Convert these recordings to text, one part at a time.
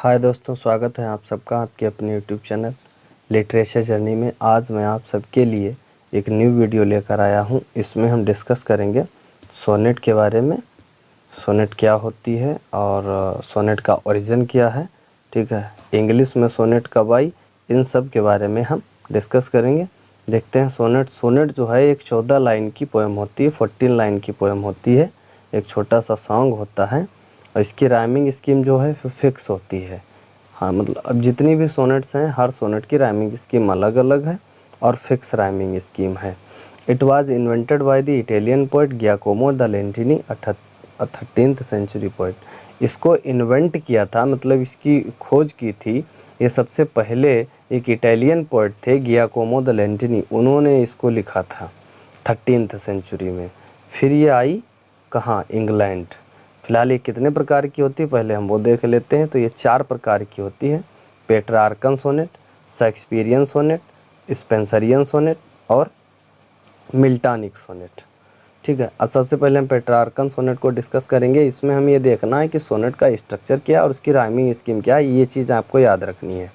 हाय दोस्तों, स्वागत है आप सबका आपके अपने यूट्यूब चैनल लिटरेचर जर्नी में। आज मैं आप सबके लिए एक न्यू वीडियो लेकर आया हूं। इसमें हम डिस्कस करेंगे सोनेट के बारे में। सोनेट क्या होती है और सोनेट का ओरिजिन क्या है, ठीक है। इंग्लिश में सोनेट कब आई, इन सब के बारे में हम डिस्कस करेंगे। देखते हैं सोनेट जो है एक 14 लाइन की पोएम होती है, 14 लाइन की पोएम होती है। एक छोटा सा सॉन्ग होता है और इसकी राइमिंग स्कीम जो है फिक्स होती है। हाँ, मतलब अब जितनी भी सोनेट्स हैं, हर सोनेट की राइमिंग स्कीम अलग अलग है और फिक्स राइमिंग स्कीम है। It was invented by the Italian poet Giacomo da Lentini, 13th century poet. इसको इन्वेंट किया था, मतलब इसकी खोज की थी, ये सबसे पहले एक इटालियन पोएट थे गियाकोमो द लेंटिनी, उन्होंने इसको लिखा था 13th सेंचुरी में। फिर ये आई कहाँ, इंग्लैंड। फिलहाल ये कितने प्रकार की होती है पहले हम वो देख लेते हैं। तो ये 4 प्रकार की होती है: Petrarchan sonnet, Shakespearean sonnet, Spenserian sonnet और मिल्टॉनिक सोनेट, ठीक है। अब सबसे पहले हम पेट्रार्कन सोनेट को डिस्कस करेंगे। इसमें हमें ये देखना है कि सोनेट का स्ट्रक्चर क्या है और उसकी राइमिंग स्कीम क्या है, ये चीज़ आपको याद रखनी है।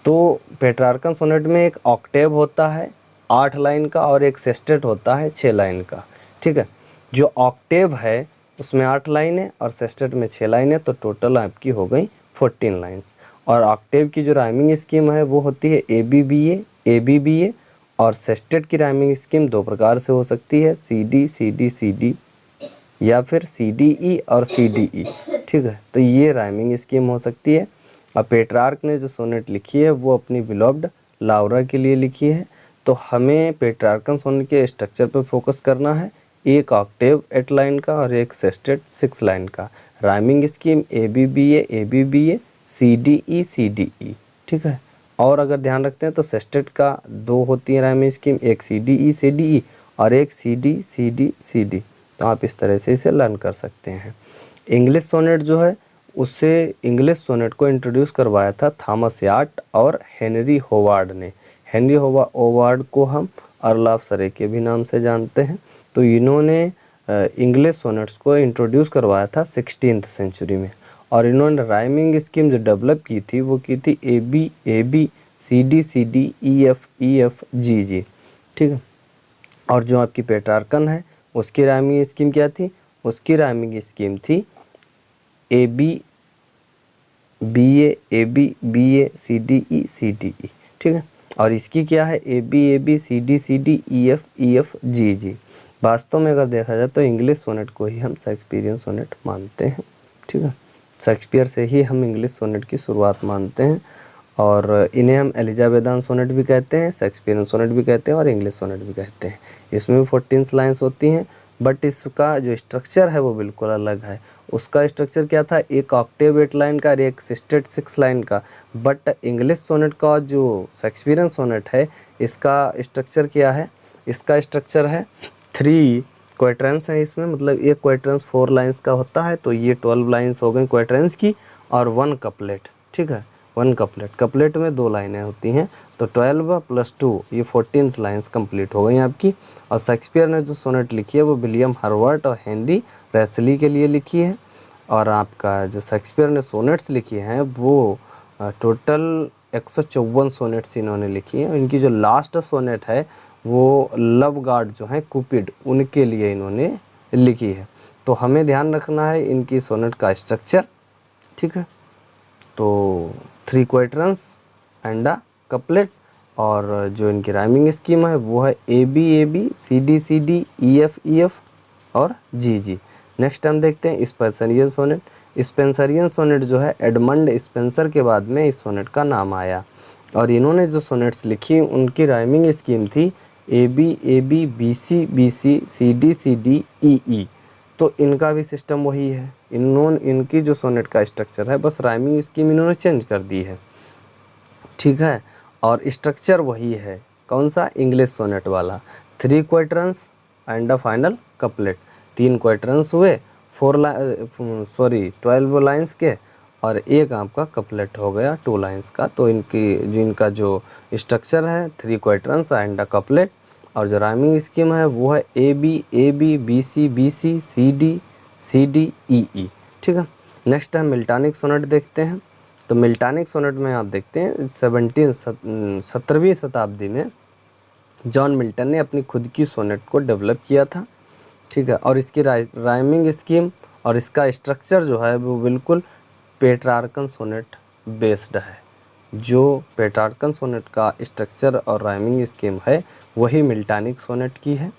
तो पेट्रार्कन सोनेट में एक ऑक्टेव होता है 8 लाइन का और एक सेस्टेट होता है 6 लाइन का, ठीक है। जो ऑक्टेव है उसमें 8 लाइन है और सेस्टेट में 6 लाइन है, तो टोटल आपकी हो गई 14 लाइन्स। और ऑक्टेव की जो राइमिंग स्कीम है वो होती है ए बी बी ए, और सेस्टेट की राइमिंग स्कीम 2 प्रकार से हो सकती है, सी डी या फिर CDE और CDE, ठीक है। तो ये राइमिंग स्कीम हो सकती है। और पेट्रार्क ने जो सोनेट लिखी है वो अपनी बिलोव्ड लाउरा के लिए लिखी है। तो हमें पेट्रार्कन सोनेट के स्ट्रक्चर पर फोकस करना है, एक ऑक्टेव 8 लाइन का और एक सेस्टेट 6 लाइन का। Rhyming scheme A B B A, CDE, ठीक है। और अगर ध्यान रखते हैं तो सेस्टेट का 2 होती है राइमिंग स्कीम, एक CDE और एक CD। तो आप इस तरह से इसे लर्न कर सकते हैं। इंग्लिश सोनेट जो है उससे इंग्लिश सोनेट को इंट्रोड्यूस करवाया था थॉमस याट और हेनरी होवार्ड ने। हेनरी होवार्ड को हम अर्ल ऑफ सरे के भी नाम से जानते हैं। तो इन्होंने इंग्लिश सोनेट्स को इंट्रोड्यूस करवाया था 16th सेंचुरी में। और इन्होंने राइमिंग स्कीम जो डेवलप की थी वो की थी A B C D E F G, ठीक है। और जो आपकी पेट्रार्कन है उसकी राइमिंग स्कीम क्या थी, उसकी राइमिंग स्कीम थी A B B A C D E, ठीक है। और इसकी क्या है, A B C D E F G. वास्तव में अगर देखा जाए तो इंग्लिश सोनेट को ही हम शेक्सपियरियन सोनेट मानते हैं, ठीक है। शेक्सपियर से ही हम इंग्लिश सोनेट की शुरुआत मानते हैं और इन्हें हम एलिजाबेथान सोनेट भी कहते हैं, शेक्सपियरियन सोनेट भी कहते हैं और इंग्लिश सोनेट भी कहते हैं। इसमें भी 14 लाइन्स होती हैं, बट इसका जो स्ट्रक्चर है वो बिल्कुल अलग है। उसका स्ट्रक्चर क्या था, एक ऑक्टेव 8 लाइन का और एक सेस्टेट 6 लाइन का। बट इंग्लिश सोनेट का जो शेक्सपियरियन सोनेट है इसका स्ट्रक्चर क्या है, इसका स्ट्रक्चर है 3 क्वार्टरन्स है इसमें, मतलब एक क्वार्टरन्स 4 लाइन्स का होता है। तो ये 12 लाइन्स हो गई क्वार्टरन्स की और 1 कपलेट, ठीक है। 1 कपलेट में 2 लाइनें होती हैं, तो 12 + 2 ये 14 लाइन्स कंप्लीट हो गई आपकी। और शेक्सपियर ने जो सोनेट लिखी है वो विलियम हर्वर्ट और हेनरी रेसली के लिए लिखी है। और आपका जो शेक्सपियर ने सोनेट्स लिखी हैं वो टोटल 154 सोनेट्स इन्होंने लिखी हैं। इनकी जो लास्ट सोनेट है वो लव गॉड जो है कुपिड, उनके लिए इन्होंने लिखी है। तो हमें ध्यान रखना है इनकी सोनेट का स्ट्रक्चर, ठीक है। तो 3 क्वार्टरन्स एंड अ कपलेट, और जो इनकी राइमिंग स्कीम है वो है A B C D E F और जी। नेक्स्ट हम देखते हैं स्पेंसरियन सोनेट। स्पेंसरियन सोनेट जो है एडमंड स्पेंसर के बाद में इस सोनेट का नाम आया। और इन्होंने जो सोनेट्स लिखी उनकी राइमिंग स्कीम थी ए बी सी डी ई। तो इनका भी सिस्टम वही है, इनकी जो सोनेट का स्ट्रक्चर है बस राइमिंग स्कीम इन्होंने चेंज कर दी है, ठीक है। और स्ट्रक्चर वही है, कौन सा, इंग्लिश सोनेट वाला। 3 क्वार्टरन्स एंड अ फाइनल कपलेट। 3 क्वार्टरन्स हुए 12 लाइन्स के और एक आपका कपलेट हो गया 2 लाइन्स का। तो इनका जो स्ट्रक्चर है 3 क्वार्टरन्स एंड अ कपलेट, और जो राइमिंग स्कीम है वो है A B C D E, ठीक है। नेक्स्ट हम मिल्टॉनिक सोनेट देखते हैं। तो मिल्टनिक सोनेट में आप देखते हैं 17वीं शताब्दी में जॉन मिल्टन ने अपनी खुद की सोनेट को डेवलप किया था, ठीक है। और इसकी राइमिंग स्कीम और इसका स्ट्रक्चर जो है वो बिल्कुल पेट्रार्कन सोनेट बेस्ड है। जो पेट्रार्कन सोनेट का स्ट्रक्चर और राइमिंग स्कीम है वही मिल्टनिक सोनेट की है।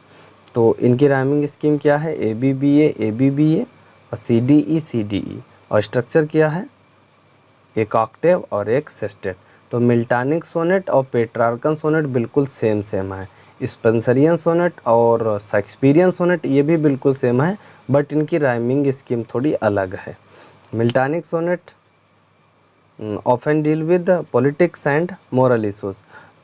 तो इनकी राइमिंग स्कीम क्या है, ABBA और CDE और स्ट्रक्चर क्या है, एक ऑक्टेव और एक सेस्टेट। तो मिल्टनिक सोनेट और पेट्रार्कन सोनेट बिल्कुल सेम है। स्पेंसरियन सोनेट और शेक्सपियरियन सोनेट ये भी बिल्कुल सेम है, बट इनकी राइमिंग स्कीम थोड़ी अलग है। Miltonic sonnet often deal with politics and moral issues.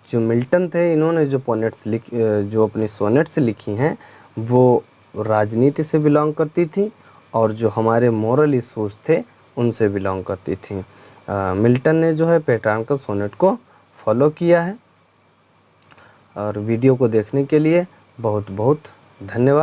जो मिल्टन थे इन्होंने जो अपनी सोनेट्स लिखी हैं वो राजनीति से बिलोंग करती थी और जो हमारे मोरल इशूज़ थे उनसे बिलोंग करती थी। मिल्टन ने जो है पेट्रार्कन सोनेट को फॉलो किया है। और वीडियो को देखने के लिए बहुत बहुत धन्यवाद।